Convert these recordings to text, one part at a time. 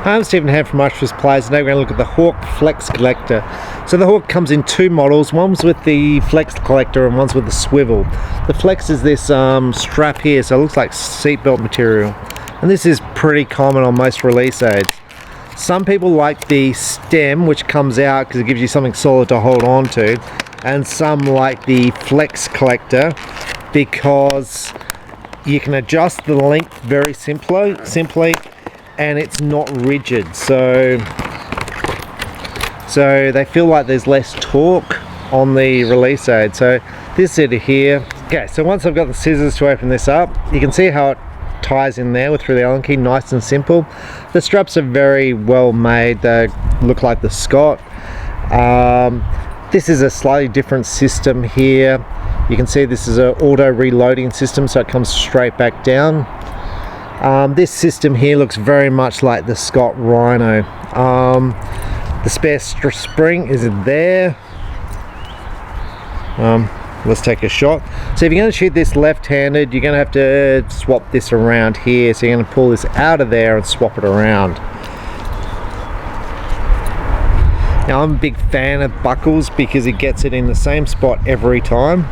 I'm Stephen Hand from Archery Supplies. Today we're going to look at the Hawk Flex Collector. So the Hawk comes in two models. One's with the Flex Collector and one's with the Swivel. The Flex is this strap here, so it looks like seatbelt material. And this is pretty common on most release aids. Some people like the stem, which comes out because it gives you something solid to hold on to. And some like the Flex Collector because you can adjust the length very simply, and it's not rigid, so they feel like there's less torque on the release aid. So this is it here. Okay, so once I've got the scissors to open this up, you can see how it ties in there through the Allen key, nice and simple. The straps are very well made. They look like the Scott. This is a slightly different system here. You can see this is an auto reloading system, so it comes straight back down. This system here looks very much like the Scott Rhino. The spare spring is there. Let's take a shot. So if you're going to shoot this left-handed, you're going to have to swap this around here. So you're going to pull this out of there and swap it around. Now I'm a big fan of buckles because it gets it in the same spot every time.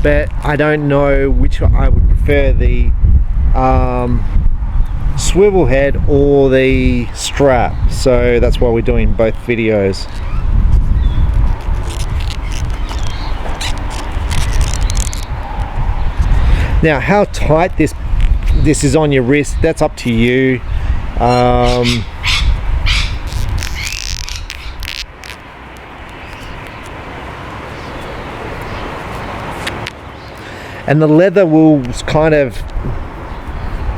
But I don't know which I would prefer, the swivel head or the strap, so that's why we're doing both videos. Now how tight this is on your wrist, that's up to you. And the leather will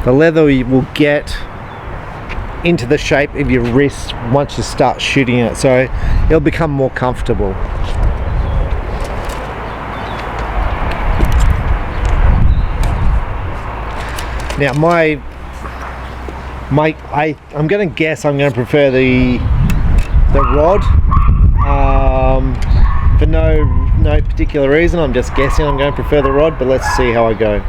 will get into the shape of your wrist once you start shooting it, so it'll become more comfortable. Now I'm going to guess I'm going to prefer the rod for no particular reason. I'm just guessing I'm going to prefer the rod, but let's see how I go.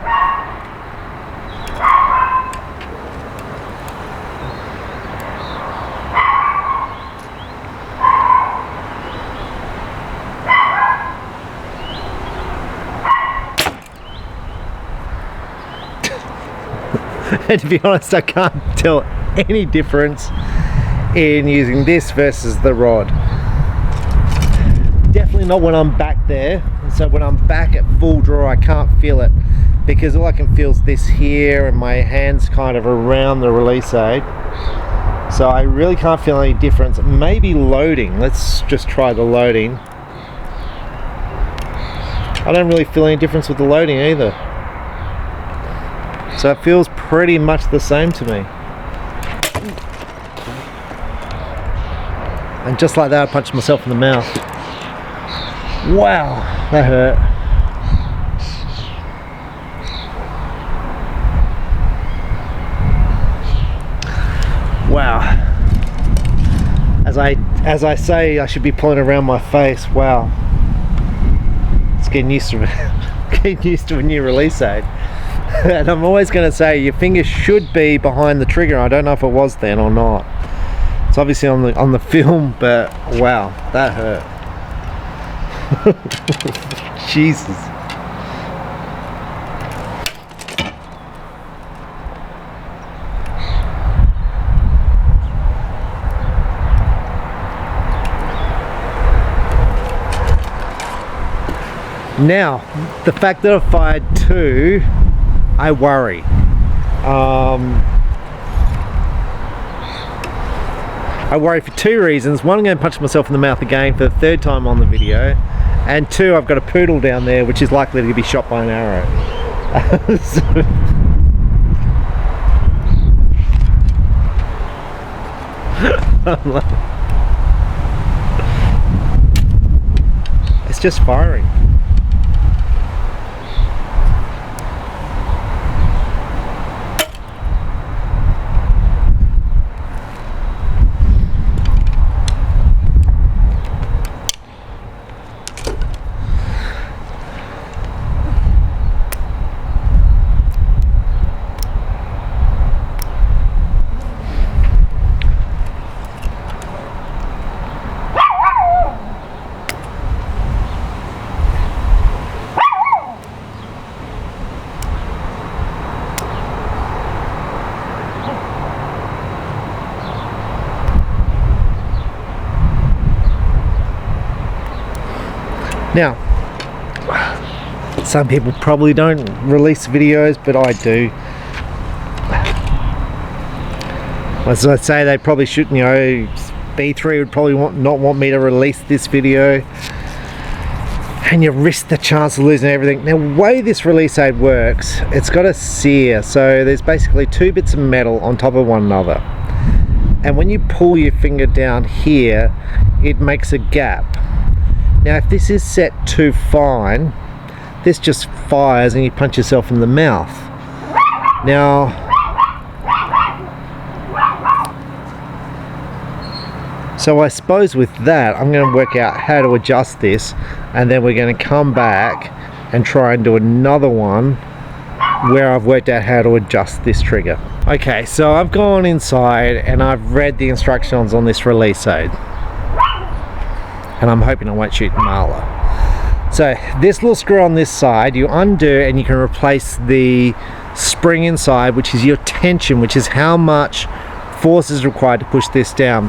And to be honest, I can't tell any difference in using this versus the rod. Definitely not when I'm back there. So when I'm back at full draw, I can't feel it because all I can feel is this here, and my hands kind of around the release aid. So I really can't feel any difference. Maybe loading. Let's just try the loading. I don't really feel any difference with the loading either. So it feels pretty much the same to me. And just like that, I punched myself in the mouth. Wow, that hurt. Wow. As I say, I should be pulling around my face. Wow. It's getting used to it. Getting used to a new release aid. And I'm always going to say your finger should be behind the trigger. I don't know if it was then or not. It's obviously on the film, but wow, that hurt. Jesus. Now, the fact that I fired two, I worry. I worry for two reasons. One, I'm going to punch myself in the mouth again for the third time on the video, and two, I've got a poodle down there which is likely to be shot by an arrow. It's just firing. Now, some people probably don't release videos, but I do. As I say, they probably shouldn't, you know, B3 would probably not want me to release this video, and you risk the chance of losing everything. Now, the way this release aid works, it's got a sear, so there's basically two bits of metal on top of one another, and when you pull your finger down here, it makes a gap. Now, if this is set too fine, this just fires and you punch yourself in the mouth. Now, so I suppose with that, I'm going to work out how to adjust this, and then we're going to come back and try and do another one where I've worked out how to adjust this trigger. Okay, so I've gone inside and I've read the instructions on this release aid, and I'm hoping I won't shoot marla. So this little screw on this side, you undo and you can replace the spring inside, which is your tension, which is how much force is required to push this down.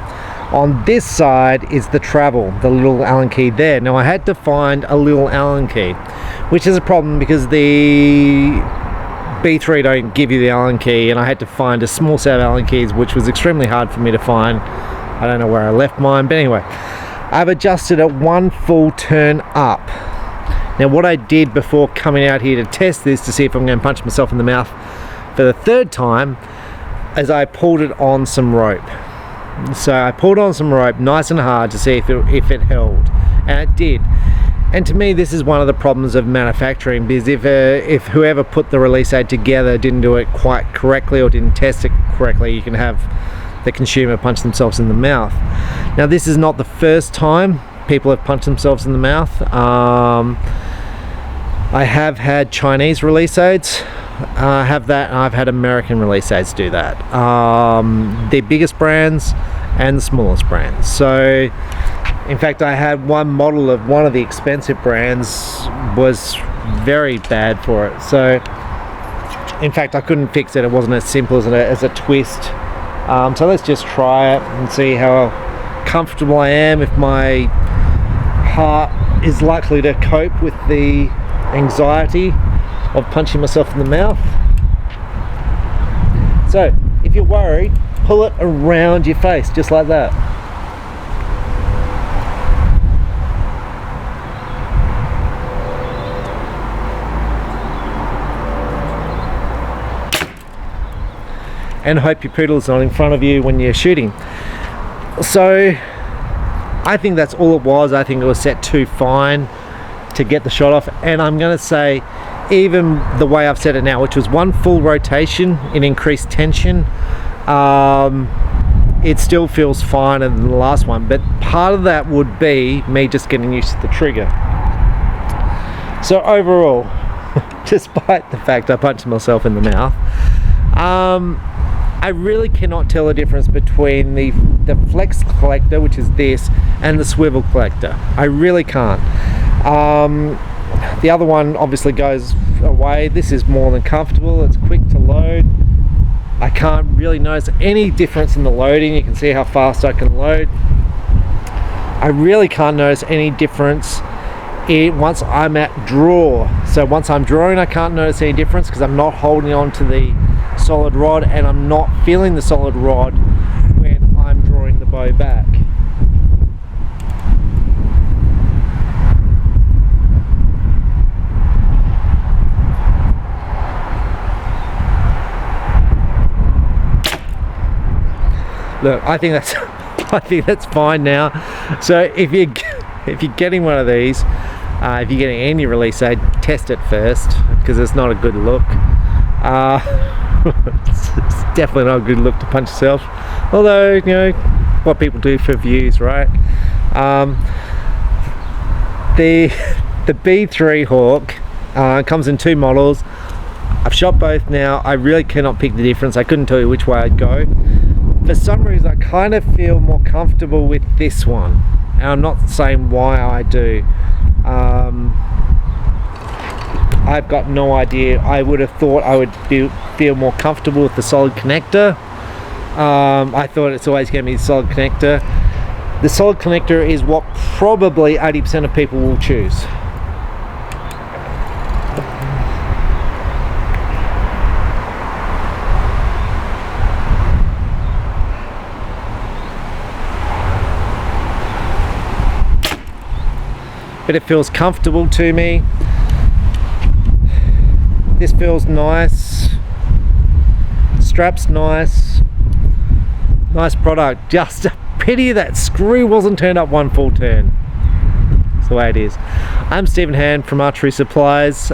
On this side is the travel, the little Allen key there. Now, I had to find a little Allen key, which is a problem because the B3 don't give you the Allen key, and I had to find a small set of Allen keys, which was extremely hard for me to find. I don't know where I left mine, but anyway, I've adjusted it one full turn up. Now, what I did before coming out here to test this to see if I'm going to punch myself in the mouth for the third time is I pulled it on some rope. So I pulled on some rope nice and hard to see if it held, and it did. And to me, this is one of the problems of manufacturing, because if whoever put the release aid together didn't do it quite correctly or didn't test it correctly, you can have the consumer punch themselves in the mouth. Now, this is not the first time people have punched themselves in the mouth. I have had Chinese release aids. I have that, and I've had American release aids do that. The biggest brands and the smallest brands. So, in fact, I had one model of one of the expensive brands was very bad for it. So, in fact, I couldn't fix it. It wasn't as simple as a twist. So let's just try it and see how comfortable I am, if my heart is likely to cope with the anxiety of punching myself in the mouth. So if you're worried, pull it around your face just like that. And hope your poodle's not in front of you when you're shooting. So I think that's all it was. I think it was set too fine to get the shot off, and I'm going to say even the way I've set it now, which was one full rotation in increased tension, it still feels finer than the last one, but part of that would be me just getting used to the trigger. So overall, despite the fact I punched myself in the mouth, I really cannot tell the difference between the flex collector, which is this, and the swivel collector. I really can't. The other one obviously goes away. This is more than comfortable. It's quick to load. I can't really notice any difference in the loading. You can see how fast I can load. I really can't notice any difference once I'm at draw. So once I'm drawing, I can't notice any difference because I'm not holding on to the solid rod, and I'm not feeling the solid rod when I'm drawing the bow back. Look, I think that's fine now. So if you're getting one of these, if you're getting any release aid, test it first, because it's not a good look. It's definitely not a good look to punch yourself, although, you know, what people do for views, right? The B3 Hawk comes in two models. I've shot both now. I really cannot pick the difference. I couldn't tell you which way I'd go. For some reason, I kind of feel more comfortable with this one, and I'm not saying why I do. I've got no idea. I would have thought I would feel more comfortable with the solid connector. I thought it's always going to be the solid connector. The solid connector is what probably 80% of people will choose. but it feels comfortable to me. This feels nice. Strap's nice. Nice product. Just a pity that screw wasn't turned up one full turn. That's the way it is. I'm Stephen Hand from Archery Supplies.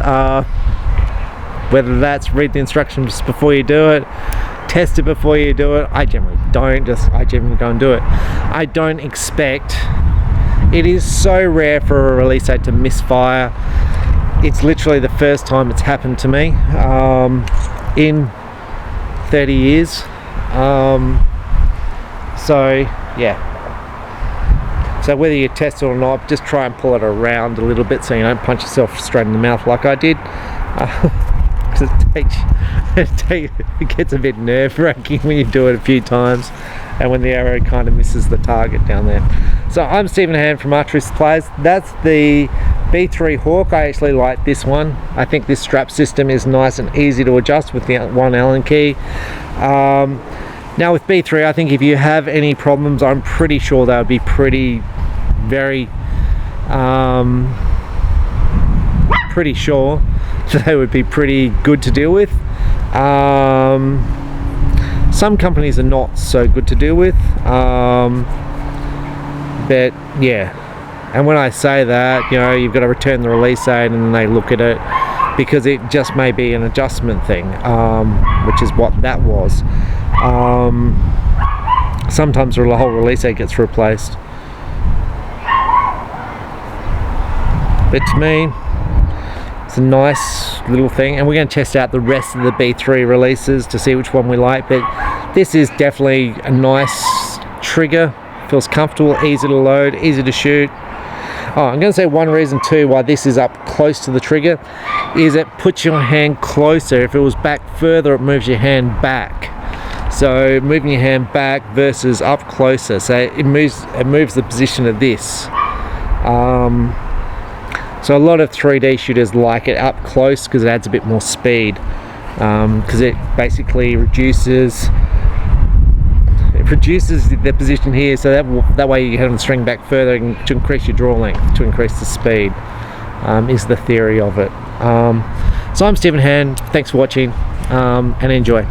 Whether that's read the instructions before you do it, test it before you do it. I generally don't. I generally go and do it. I don't expect. It is so rare for a release date to misfire. It's literally the first time it's happened to me in 30 years. So yeah. So whether you test it or not, just try and pull it around a little bit so you don't punch yourself straight in the mouth like I did. It gets a bit nerve-wracking when you do it a few times and when the arrow kind of misses the target down there. So I'm Stephen Hand from Archery Supplies. That's the B3 Hawk. I actually like this one. I think this strap system is nice and easy to adjust with the one Allen key. Now with B3, I think if you have any problems, I'm pretty sure they would be pretty sure they would be pretty good to deal with. Some companies are not so good to deal with, but yeah. And when I say that, you know, you've got to return the release aid and then they look at it, because it just may be an adjustment thing, which is what that was. Sometimes the whole release aid gets replaced. But to me, it's a nice little thing, and we're going to test out the rest of the B3 releases to see which one we like. But this is definitely a nice trigger. Feels comfortable, easy to load, easy to shoot. Oh, I'm going to say one reason too why this is up close to the trigger is it puts your hand closer. If it was back further, it moves your hand back. So moving your hand back versus up closer, so it moves the position of this. So a lot of 3D shooters like it up close because it adds a bit more speed, because it basically reduces the position here, so that way you have the string back further to increase your draw length, to increase the speed, is the theory of it. So I'm Stephen Hand, thanks for watching, and enjoy.